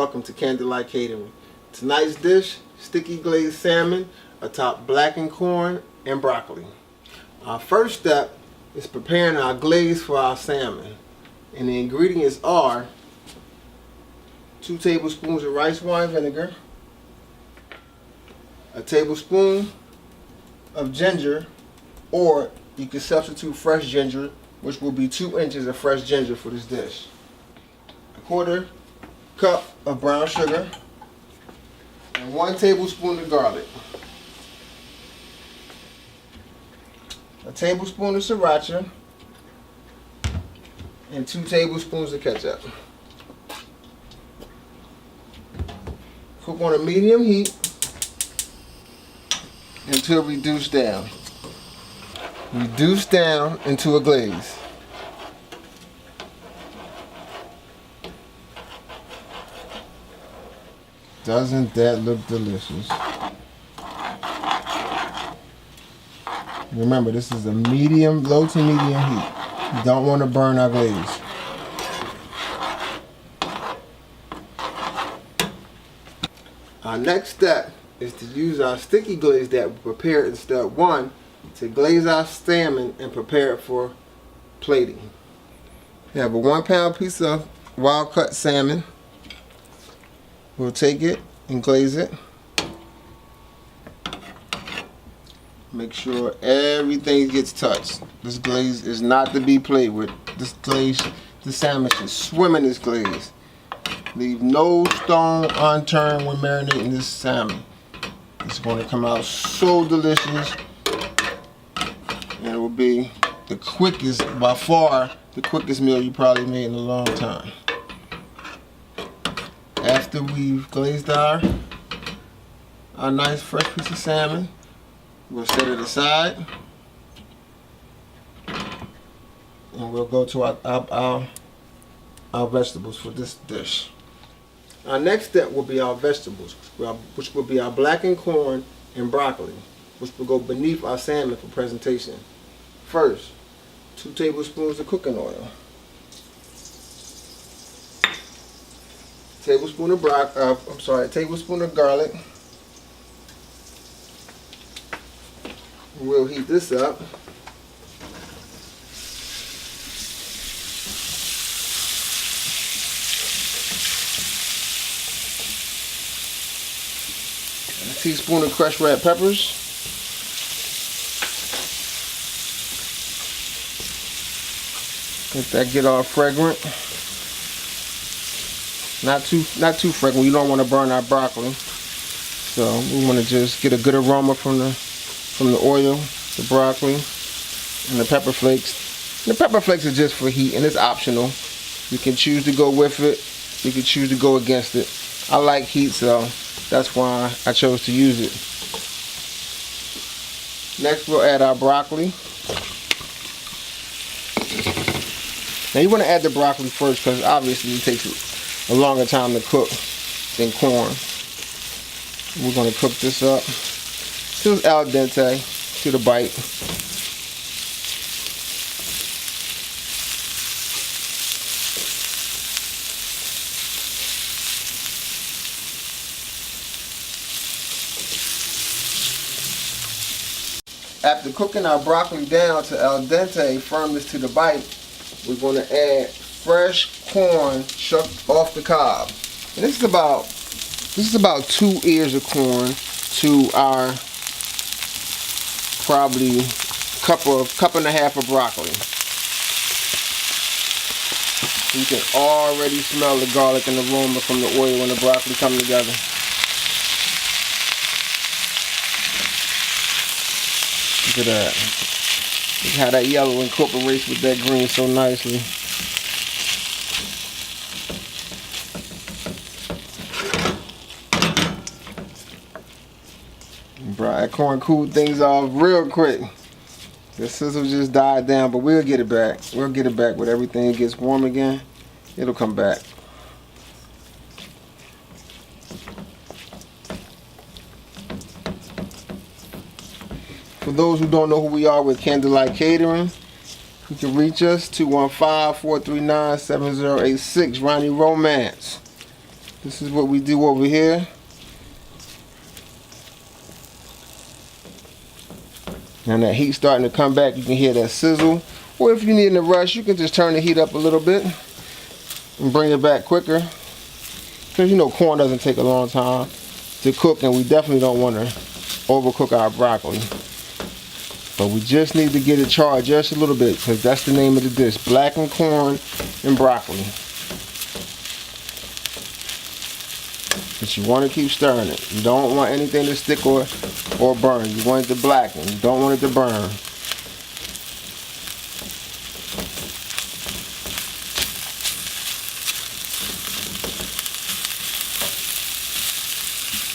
welcome to Candlelight Catering. Tonight's dish, sticky glazed salmon atop blackened corn and broccoli. Our first step is preparing our glaze for our salmon. And the ingredients are 2 tablespoons of rice wine vinegar, a tablespoon of ginger, or you can substitute fresh ginger, which will be 2 inches of fresh ginger for this dish. A 1/4 cup of brown sugar, and 1 tablespoon of garlic. A tablespoon of sriracha, and 2 tablespoons of ketchup. Cook on a medium heat until reduced down. Reduce down into a glaze. Doesn't that look delicious? Remember, this is a medium, low to medium heat. You don't want to burn our glaze. Our next step is to use our sticky glaze that we prepared in step 1 to glaze our salmon and prepare it for plating. We have a 1-pound piece of wild cut salmon. We'll take it and glaze it. Make sure everything gets touched. This glaze is not to be played with. This glaze, the salmon should swim in this glaze. Leave no stone unturned when marinating this salmon. It's going to come out so delicious, and it will be the quickest, by far, the quickest meal you probably made in a long time. After we've glazed our nice fresh piece of salmon, we'll set it aside, and we'll go to our vegetables for this dish. Our next step will be our vegetables, which will be our blackened corn and broccoli, which will go beneath our salmon for presentation. First, 2 tablespoons of cooking oil, tablespoon of garlic. We'll heat this up. A teaspoon of crushed red peppers. Let that get all fragrant. Not too fragrant. You don't want to burn our broccoli. So we want to just get a good aroma from the oil, the broccoli, and the pepper flakes. And the pepper flakes are just for heat, and it's optional. You can choose to go with it. You can choose to go against it. I like heat, so that's why I chose to use it. Next, we'll add our broccoli. Now you want to add the broccoli first because obviously it takes a longer time to cook than corn. We're going to cook this up till it's al dente, to the bite. After cooking our broccoli down to al dente, firmness to the bite, we're going to add fresh corn shucked off the cob. And this is about 2 ears of corn to our probably cup and a half of broccoli. You can already smell the garlic and the aroma from the oil and the broccoli coming together. Look at that. Look how that yellow incorporates with that green so nicely. Bro, that corn cooled things off real quick. The sizzle just died down, but we'll get it back. We'll get it back when everything gets warm again. It'll come back. For those who don't know who we are with Candlelight Catering, you can reach us 215-439-7086. Ronnie Romance. This is what we do over here. And that heat starting to come back, you can hear that sizzle. Or if you need in a rush, you can just turn the heat up a little bit and bring it back quicker. Because you know corn doesn't take a long time to cook, and we definitely don't want to overcook our broccoli. But we just need to get it charred just a little bit, because that's the name of the dish: blackened corn and broccoli. But you want to keep stirring it. You don't want anything to stick or burn. You want it to blacken. You don't want it to burn.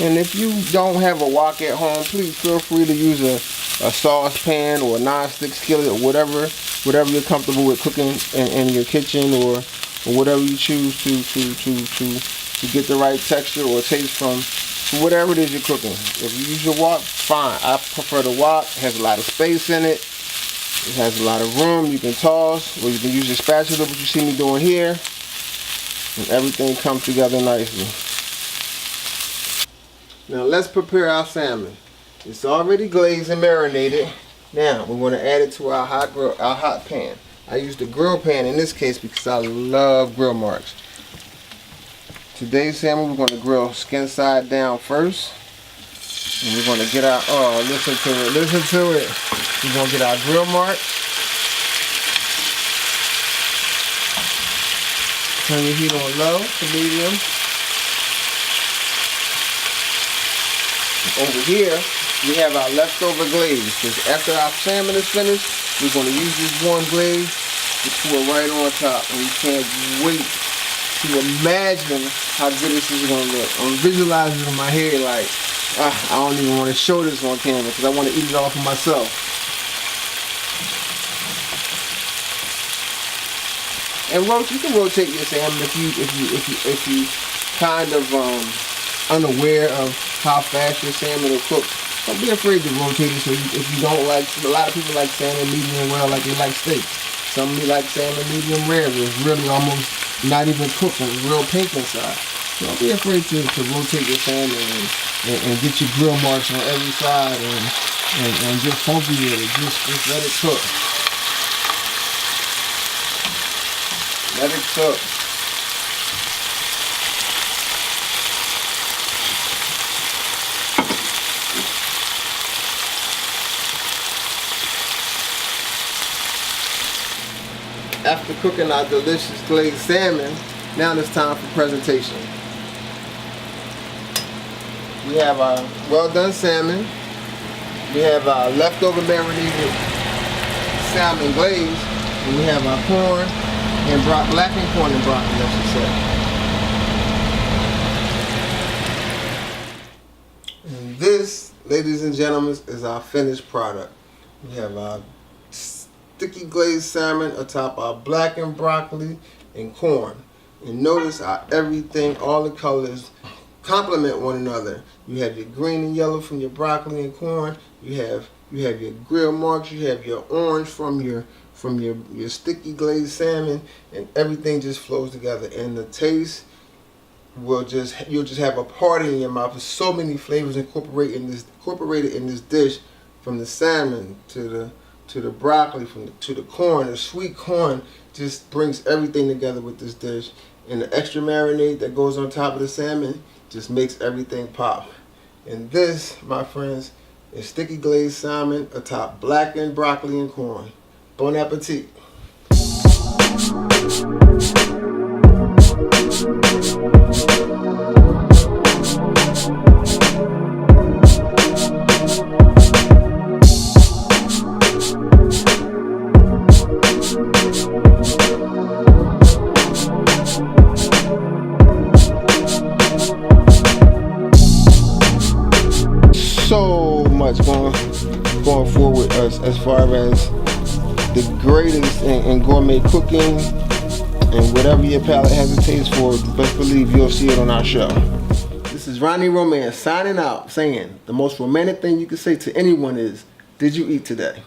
And if you don't have a wok at home, please feel free to use a saucepan or a non-stick skillet or whatever you're comfortable with cooking in your kitchen, or whatever you choose to get the right texture or taste from whatever it is you're cooking. If you use your wok, fine. I prefer the wok. It has a lot of space in it. It has a lot of room. You can toss, or you can use your spatula, what you see me doing here, and everything comes together nicely. Now let's prepare our salmon. It's already glazed and marinated. Now we're going to add it to our hot pan. I used a grill pan in this case because I love grill marks. Today's salmon, we're going to grill skin side down first. And we're going to get our, oh, listen to it. We're going to get our grill marks. Turn your heat on low to medium. Over here, we have our leftover glaze. Because after our salmon is finished, we're going to use this warm glaze to pour right on top. And we can't wait to imagine how good this is going to look. I'm visualizing it in my head like, I don't even want to show this on camera because I want to eat it all for myself. And you can rotate your salmon if you kind of unaware of how fast your salmon will cook. Don't be afraid to rotate it. So if you don't like, a lot of people like salmon medium well, like they like steaks. Some of me like salmon medium rare, where it's really almost not even cooked, it's real pink inside. So don't be afraid to rotate your salmon and get your grill marks on every side and just funky with it. Just let it cook. Let it cook. After cooking our delicious glazed salmon, now it's time for presentation. We have our well done salmon. We have our leftover marinated salmon glaze. And we have our corn and blackened corn and broccoli, I should say. And this, ladies and gentlemen, is our finished product. We have our sticky glazed salmon atop our blackened broccoli and corn. And notice how everything, all the colors complement one another. You have your green and yellow from your broccoli and corn. You have your grill marks. You have your orange from your sticky glazed salmon, and everything just flows together. And the taste you'll just have a party in your mouth. There's so many flavors incorporated in this dish, from the salmon to the broccoli, to the corn. The sweet corn just brings everything together with this dish. And the extra marinade that goes on top of the salmon just makes everything pop. And this, my friends, is sticky glazed salmon atop blackened broccoli and corn. Bon appetit. So much going forward as far as the greatest in gourmet cooking, and whatever your palate has a taste for, best believe you'll see it on our show. This is Ronnie Romance signing out, saying the most romantic thing you can say to anyone is, did you eat today?